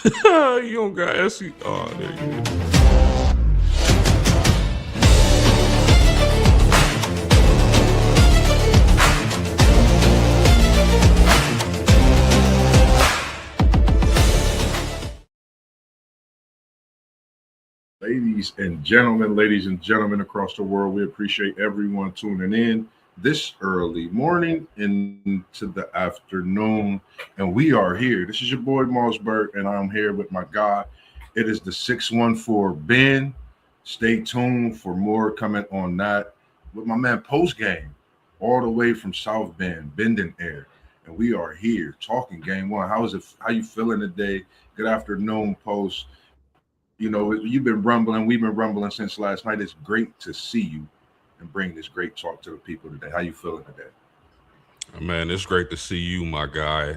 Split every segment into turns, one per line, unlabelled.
You don't got SC. Oh, there you go.
Ladies and gentlemen across the world, we appreciate everyone tuning in this early morning into the afternoon. And we are here. This is your boy Mossberg, and I'm here with my guy. It is the 614 Ben. Stay tuned for more coming on that with my man Post Game, all the way from South Bend, Bending Air. And we are here talking game one. How is it? How you feeling today? Good afternoon, Post. You've been rumbling, we've been rumbling since last night. It's great to see you and bring this great talk to the people today. How you feeling today?
Man, it's great to see you, my guy.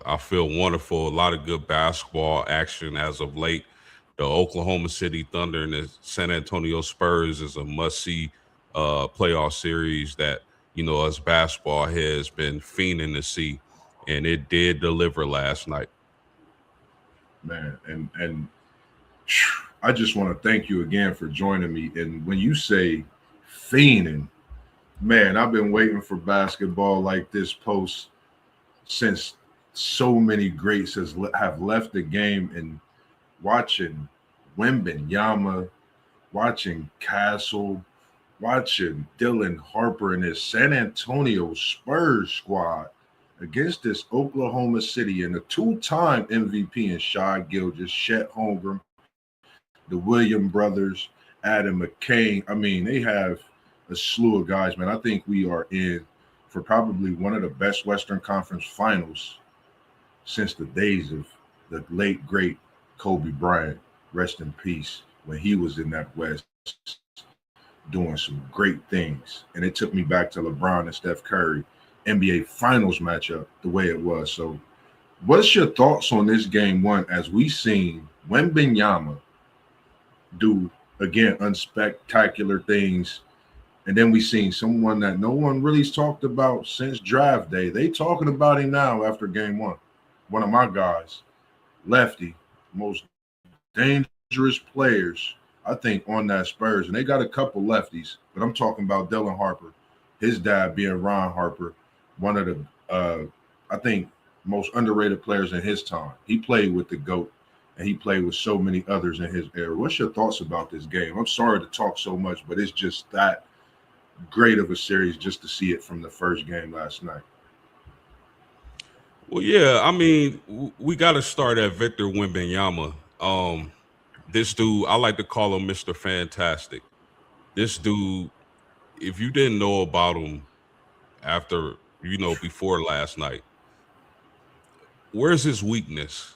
I feel wonderful. A lot of good basketball action as of late. The Oklahoma City Thunder and the San Antonio Spurs is a must-see playoff series that us basketball has been fiending to see, and it did deliver last night.
Man, and I just want to thank you again for joining me. And when you say fiending, man, I've been waiting for basketball like this post since so many greats have left the game, and watching Wembenyama, watching Castle, watching Dylan Harper and his San Antonio Spurs squad against this Oklahoma City and the two-time MVP and Shai Gilgeous, Chet Holmgren, the William brothers, Adam McCain. I mean, they have a slew of guys, man. I think we are in for probably one of the best Western Conference finals since the days of the late, great Kobe Bryant. Rest in peace, when he was in that West doing some great things. And it took me back to LeBron and Steph Curry NBA Finals matchup the way it was. So what's your thoughts on this game one as we seen Wembenyama do, again, unspectacular things, and then we seen someone that no one really's talked about since draft day. They talking about him now after game one. One of my guys, Lefty, most dangerous players, I think, on that Spurs. And they got a couple lefties, but I'm talking about Dylan Harper, his dad being Ron Harper, one of the, I think, most underrated players in his time. He played with the GOAT, and he played with so many others in his era. What's your thoughts about this game? I'm sorry to talk so much, but it's just that great of a series just to see it from the first game last night.
Well, yeah, I mean, we got to start at Victor Wembanyama. This dude, I like to call him Mr. Fantastic. This dude, if you didn't know about him after, before last night, where's his weakness?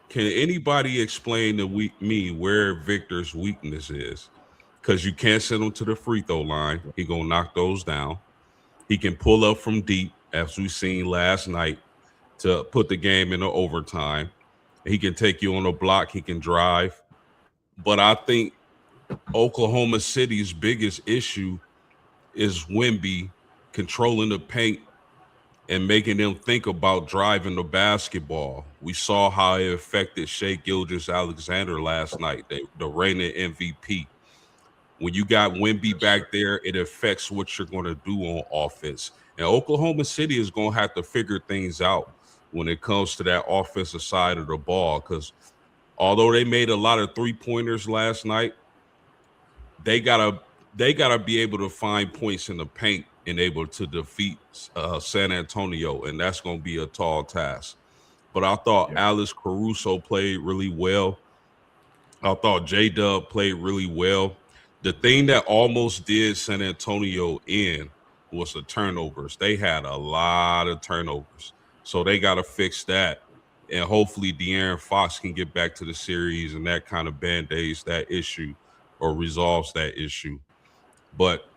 Can anybody explain to me where Victor's weakness is? Because you can't send him to the free throw line. He gonna knock those down. He can pull up from deep, as we seen last night, to put the game into overtime. He can take you on a block. He can drive. But I think Oklahoma City's biggest issue is Wemby controlling the paint and making them think about driving the basketball. We saw how it affected Shea Gilgeous Alexander last night, the reigning MVP. When you got Wemby
Yes, sir.
back there, it affects what you're going to do on offense. And Oklahoma City is going to have to figure things out when it comes to that offensive side of the ball. Because although they made a lot of 3-pointers last night, they gotta be able to find points in the paint and able to defeat San Antonio, and that's going to be a tall task. But I thought
Yeah.
Alice Caruso played really well. I thought J Dub played really well. The thing that almost did San Antonio in was the turnovers. They had a lot of turnovers. So they got to fix that. And hopefully De'Aaron Fox can get back to the series and that kind of band-aids that issue or resolves that issue. But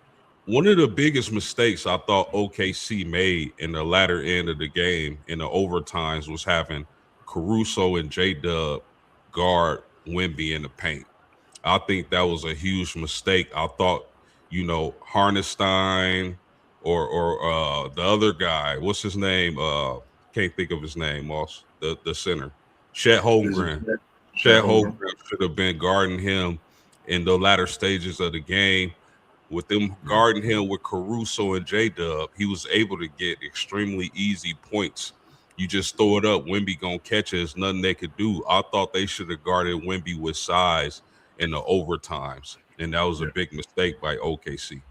one of the biggest mistakes I thought OKC made in the latter end of the game in the overtimes was having Caruso and J Dub guard Wemby in the paint. I think that was a huge mistake. I thought, Harnestein or the other guy, what's his name? Can't think of his name, Moss, the center. Chet
Is it
Holmgren.
Chet
Chet
Holmgren?
Holmgren should have been guarding him in the latter stages of the game. With them
Mhm.
guarding him with Caruso and J Dub, he was able to get extremely easy points. You just throw it up, Wemby gonna catch it. There's nothing they could do. I thought they should have guarded Wemby with size in the overtimes, and that was a
Yeah,
big mistake by OKC.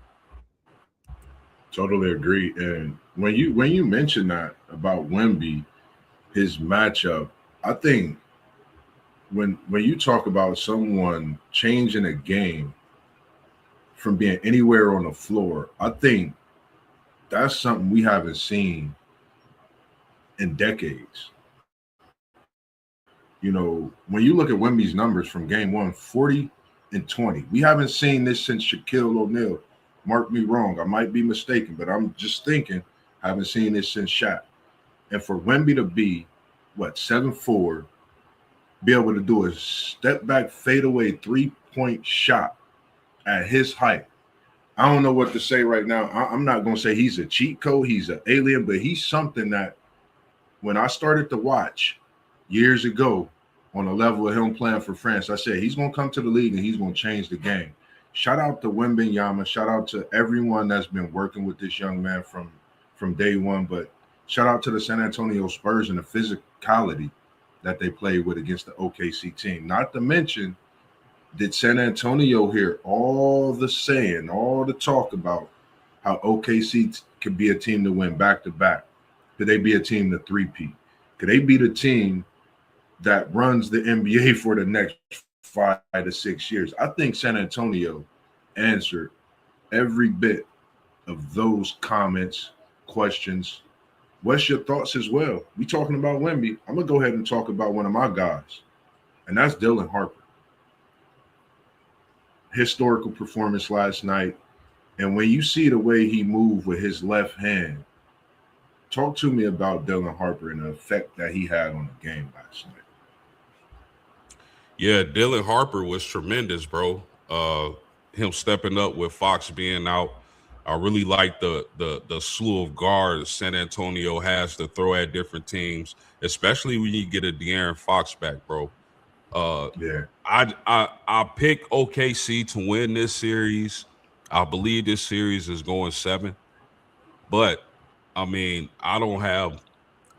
totally agree. And when you mention that about Wemby, his matchup, I think when you talk about someone changing a game from being anywhere on the floor, I think that's something we haven't seen in decades. When you look at Wemby's numbers from game one, 40 and 20. We haven't seen this since Shaquille O'Neal. Mark me wrong. I might be mistaken, but I'm just thinking, I haven't seen this since Shaq. And for Wemby to be, 7'4", be able to do a step back fadeaway 3-point shot at his height. I don't know what to say right now. I'm not going to say he's a cheat code, he's an alien, but he's something that when I started to watch years ago on a level of him playing for France, I said he's going to come to the league and he's going to change the game. Shout out to Wembanyama. Shout out to everyone that's been working with this young man from day one. But shout out to the San Antonio Spurs and the physicality that they played with against the OKC team. Not to mention, did San Antonio hear all the saying, all the talk about how OKC could be a team to win back to back? Could they be a team to three-peat? Could they be the team that runs the NBA for the next 5 to 6 years? I think San Antonio answered every bit of those comments, questions. What's your thoughts as well? We talking about Wemby. I'm gonna go ahead and talk about one of my guys, and that's Dylan Harper. Historical performance last night, and when you see the way he moved with his left hand, talk to me about Dylan Harper and the effect that he had on the game last night.
Yeah, Dylan Harper was tremendous, bro. Him stepping up with Fox being out. I really like the slew of guards San Antonio has to throw at different teams, especially when you get a De'Aaron Fox back, bro. Uh,
Yeah,
I pick OKC to win this series. I believe this series is going 7, but I mean, I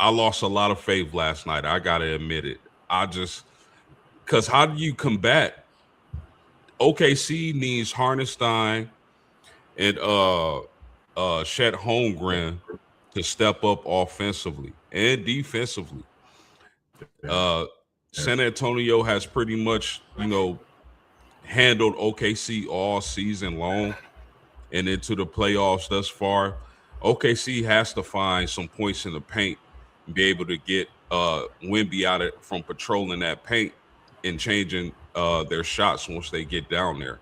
lost a lot of faith last night. I gotta admit it. I just because how do you combat OKC needs Harnestein and Chet Holmgren to step up offensively and defensively.
yeah,
Uh
yeah.
San Antonio has pretty much, handled OKC all season long and into the playoffs thus far. OKC has to find some points in the paint and be able to get Wimby out of from patrolling that paint and changing their shots once they get down there.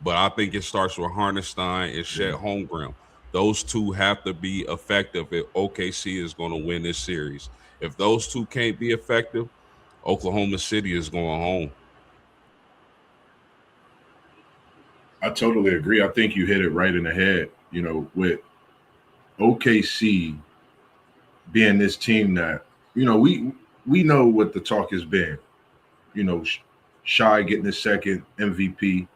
But I think it starts with Harnestein and Chet
Yeah.
Holmgren. Those two have to be effective if OKC is going to win this series. If those two can't be effective, Oklahoma City is going home.
I totally agree. I think you hit it right in the head. With OKC being this team that we know what the talk has been. Shy getting his second MVP.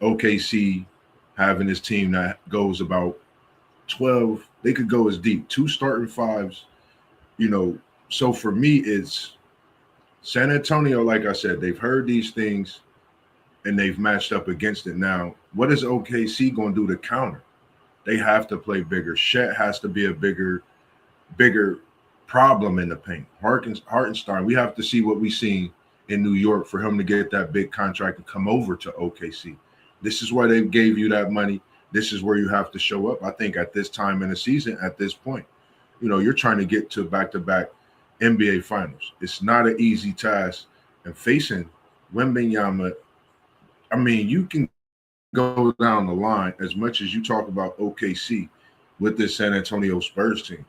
OKC having this team that goes about 12. They could go as deep. 2 starting 5s. You know, so for me, it's San Antonio. Like I said, they've heard these things and they've matched up against it. Now, what is OKC going to do to counter? They have to play bigger. Shet has to be a bigger problem in the paint. Hartenstein, we have to see what we seen in New York for him to get that big contract and come over to OKC. This is why they gave you that money. This is where you have to show up. I think at this time in the season, at this point, you're trying to get to back-to-back NBA finals. It's not an easy task. And facing Wembanyama, I mean, you can go down the line as much as you talk about OKC with this San Antonio Spurs team.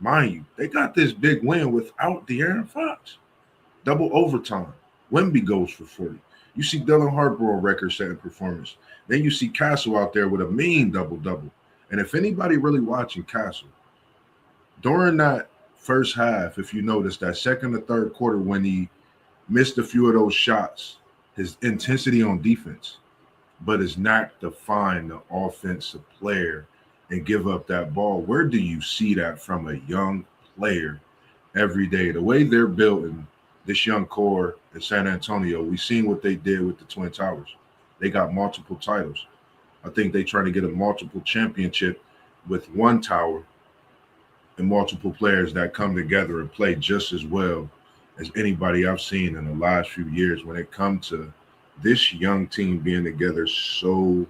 Mind you, they got this big win without De'Aaron Fox. Double overtime. Wemby goes for 40. You see Dylan Harper on record-setting performance. Then you see Castle out there with a mean double-double. And if anybody really watching Castle, during that first half, if you notice that second or third quarter when he missed a few of those shots, his intensity on defense, but is not to find the offensive player and give up that ball. Where do you see that from a young player every day? The way they're building this young core in San Antonio, we've seen what they did with the Twin Towers. They got multiple titles. I think they try to get a multiple championship with one tower and multiple players that come together and play just as well as anybody I've seen in the last few years when it comes to this young team being together so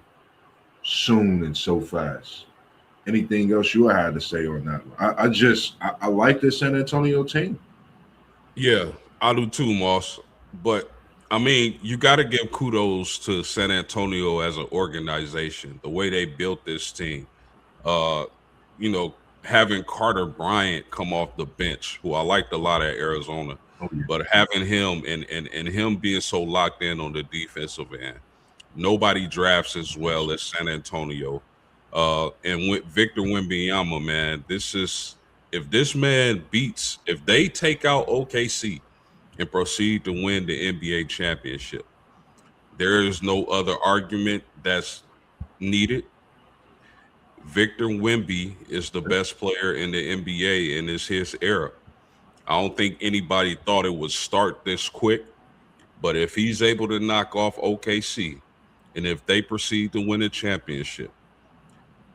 soon and so fast. Anything else you had to say on that one? I like this San Antonio team.
Yeah, I do too, Moss. But I mean, you got to give kudos to San Antonio as an organization, the way they built this team. Uh, you know, having Carter Bryant come off the bench, who I liked a lot at Arizona,
Oh yeah,
but having him and him being so locked in on the defensive end. Nobody drafts as well as San Antonio. And with Victor Wembanyama, man, this is if this man beats, if they take out OKC and proceed to win the NBA championship, there is no other argument that's needed. Victor Wemby is the best player in the NBA and it's his era. I don't think anybody thought it would start this quick, but if he's able to knock off OKC and if they proceed to win a championship,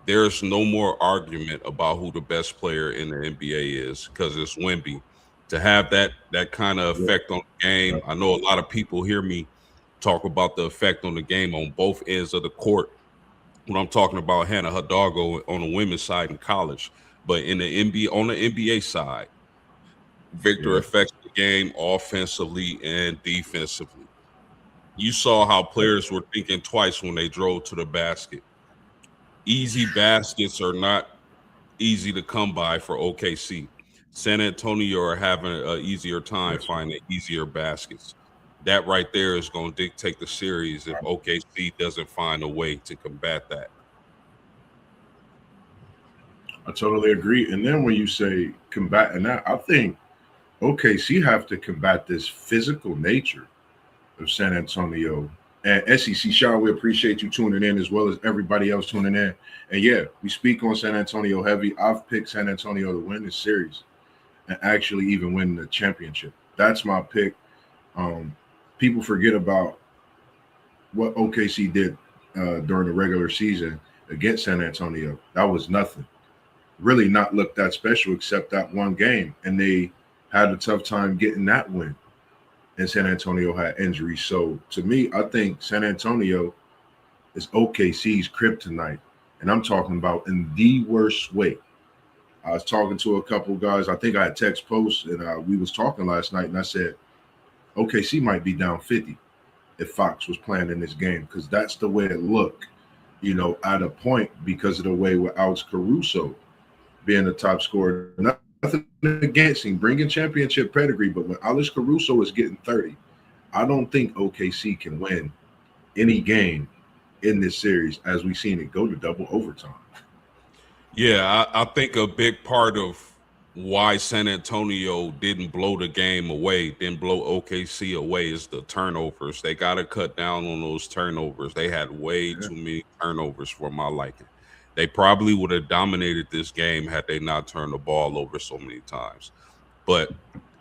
there's no more argument about who the best player in the NBA is because it's Wemby. To have that kind of
yeah,
effect on the game, I know a lot of people hear me talk about the effect on the game on both ends of the court when I'm talking about Hannah Hidalgo on the women's side in college, but in the NBA on the NBA side, Victor
yeah,
affects the game offensively and defensively. You saw how players were thinking twice when they drove to the basket. Easy baskets are not easy to come by for OKC. San Antonio are having an easier time
yes.
finding easier baskets. That right there is going to dictate the series if OKC doesn't find a way to combat that.
I totally agree. And then when you say combating that, I think OKC have to combat this physical nature of San Antonio. And SEC Shaw, we appreciate you tuning in as well as everybody else tuning in. And yeah, we speak on San Antonio heavy. I've picked San Antonio to win this series and actually even win the championship. That's my pick. Um, People forget about what OKC did during the regular season against San Antonio. That was nothing. Really not looked that special except that one game. And they had a tough time getting that win. And San Antonio had injuries. So to me, I think San Antonio is OKC's kryptonite. And I'm talking about in the worst way. I was talking to a couple guys. I think I had text posts and we was talking last night and I said, OKC might be down 50 if Fox was playing in this game because that's the way it looked, at a point because of the way with Alex Caruso being the top scorer. Nothing against him, bringing championship pedigree, but when Alex Caruso is getting 30, I don't think OKC can win any game in this series as we've seen it go to double overtime.
Yeah, I think a big part of why San Antonio didn't blow the game away, didn't blow OKC away, is the turnovers. They got to cut down on those turnovers. They had way
Yeah,
too many turnovers for my liking. They probably would have dominated this game had they not turned the ball over so many times. But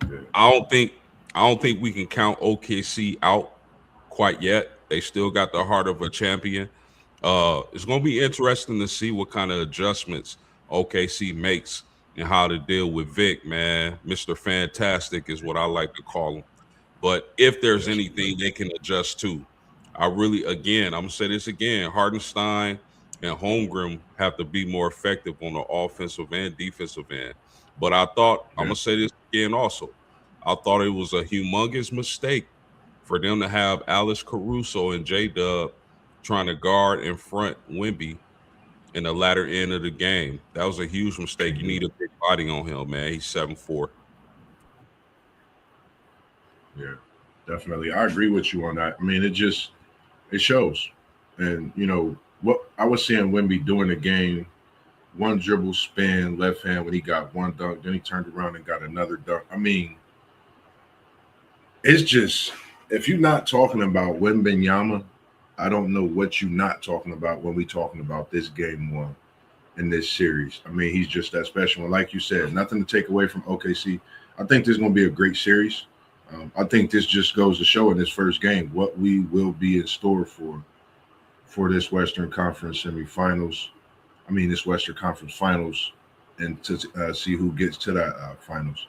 yeah,
I don't think I don't think we can count OKC out quite yet. They still got the heart of a champion. It's going to be interesting to see what kind of adjustments OKC makes and how to deal with Vic, man. Mr. Fantastic is what I like to call him. But if there's
yes,
anything they can adjust to, I really, again, I'm going to say this again, Hardenstein and Holmgren have to be more effective on the offensive and defensive end. But I thought, I'm
yeah,
going to say this again also, I thought it was a humongous mistake for them to have Alice Caruso and J Dub trying to guard and front Wimby in the latter end of the game. That was a huge mistake.
can't
You
do
need
it.
a big body on him, man. He's 7'4".
Yeah, definitely. I agree with you on that. I mean, it shows. And what I was seeing Wimby doing the game one dribble spin, left hand when he got one dunk, then he turned around and got another dunk. I mean, it's just if you're not talking about Wembenyama, I don't know what you're not talking about when we talking about this game one in this series. I mean, he's just that special. And like you said, nothing to take away from OKC. I think this is going to be a great series. I think this just goes to show in this first game what we will be in store for this Western Conference semifinals. I mean, this Western Conference finals, and to see who gets to that finals.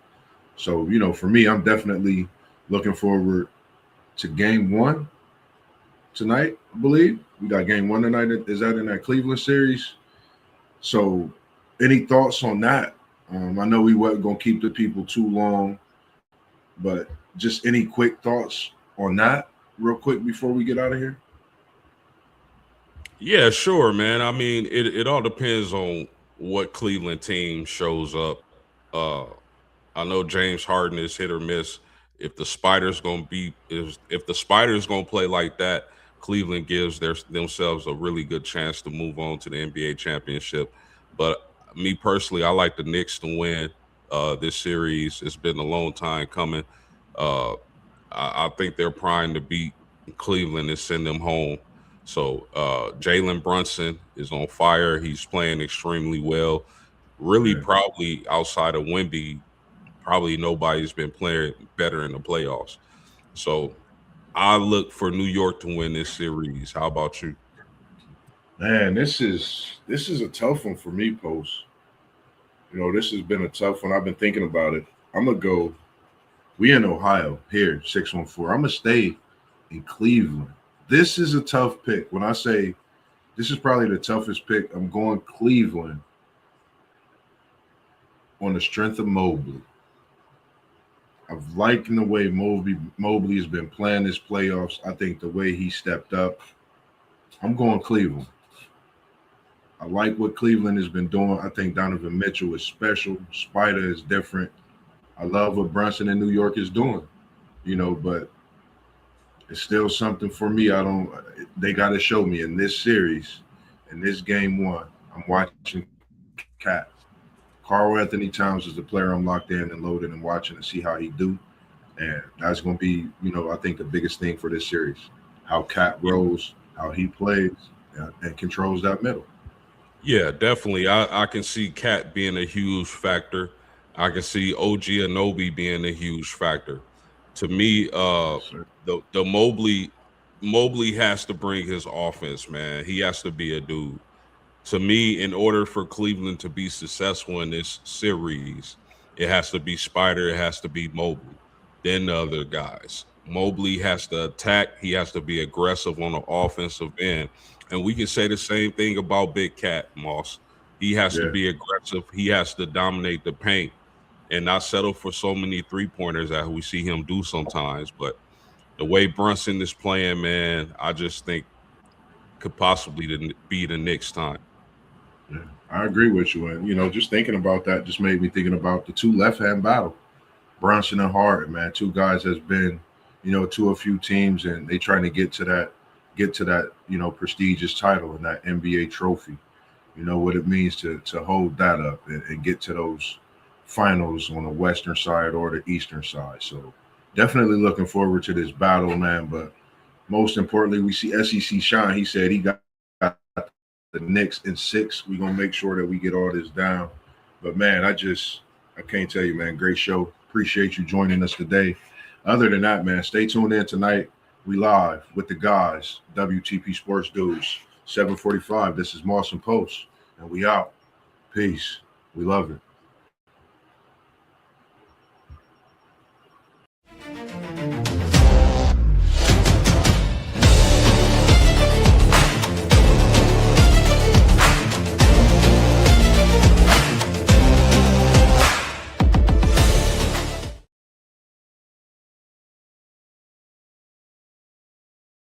So, for me, I'm definitely looking forward to game one tonight, I believe. We got game one tonight. Is that in that Cleveland series? So, any thoughts on that? I know we weren't going to keep the people too long, but just any quick thoughts on that real quick before we get out of here?
Yeah, sure, man. I mean, it all depends on what Cleveland team shows up. Uh, I know James Harden is hit or miss. If the Spiders gonna play like that, Cleveland gives themselves a really good chance to move on to the NBA championship. But me personally, I like the Knicks to win this series. It's been a long time coming. Uh, I think they're primed to beat Cleveland and send them home. So Jalen Brunson is on fire. He's playing extremely well. Really,
Yeah.
probably outside of Wemby, probably nobody's been playing better in the playoffs. So I look for New York to win this series. How about you?
Man, this is a tough one for me, Post. This has been a tough one. I've been thinking about it. I'm gonna go. We in Ohio here, 614. I'm gonna stay in Cleveland. This is a tough pick. When I say this is probably the toughest pick, I'm going Cleveland on the strength of Mobley. I've liking the way Mobley has been playing this playoffs. I think the way he stepped up. I'm going Cleveland. I like what Cleveland has been doing. I think Donovan Mitchell is special. Spider is different. I love what Brunson in New York is doing, but it's still something for me. They got to show me in this series, in this game one, I'm watching Cat. Carl Anthony Towns is the player I'm locked in and loaded and watching to see how he do. And that's going to be, I think the biggest thing for this series, how Cat grows, how he plays, and controls that middle.
Yeah, definitely. I can see Cat being a huge factor. I can see OG Anobi being a huge factor. To me,
So,
the Mobley has to bring his offense, man. He has to be a dude. To me, in order for Cleveland to be successful in this series, it has to be Spider, it has to be Mobley, then the other guys. Mobley has to attack, he has to be aggressive on the offensive end. And we can say the same thing about Big Cat, Moss. He has to
yeah.
be aggressive, he has to dominate the paint and not settle for so many three-pointers that we see him do sometimes. But the way Brunson is playing, man, I just think could possibly be the next time.
Yeah, I agree with you. And, just thinking about that just made me thinking about the two left hand battle. Brunson and Harden, man, two guys that's been, to a few teams and they trying to get to that, prestigious title and that NBA trophy. You know what it means to hold that up and get to those finals on the western side or the eastern side. So definitely looking forward to this battle, man. But most importantly, we see SEC shine. He said he got the Knicks in 6. We're gonna make sure that we get all this down. But man, I can't tell you, man, great show. Appreciate you joining us today. Other than that, man, stay tuned in tonight. We live with the guys, WTP Sports Dudes, 7:45. This is Moss and Post, and we out. Peace. We love it.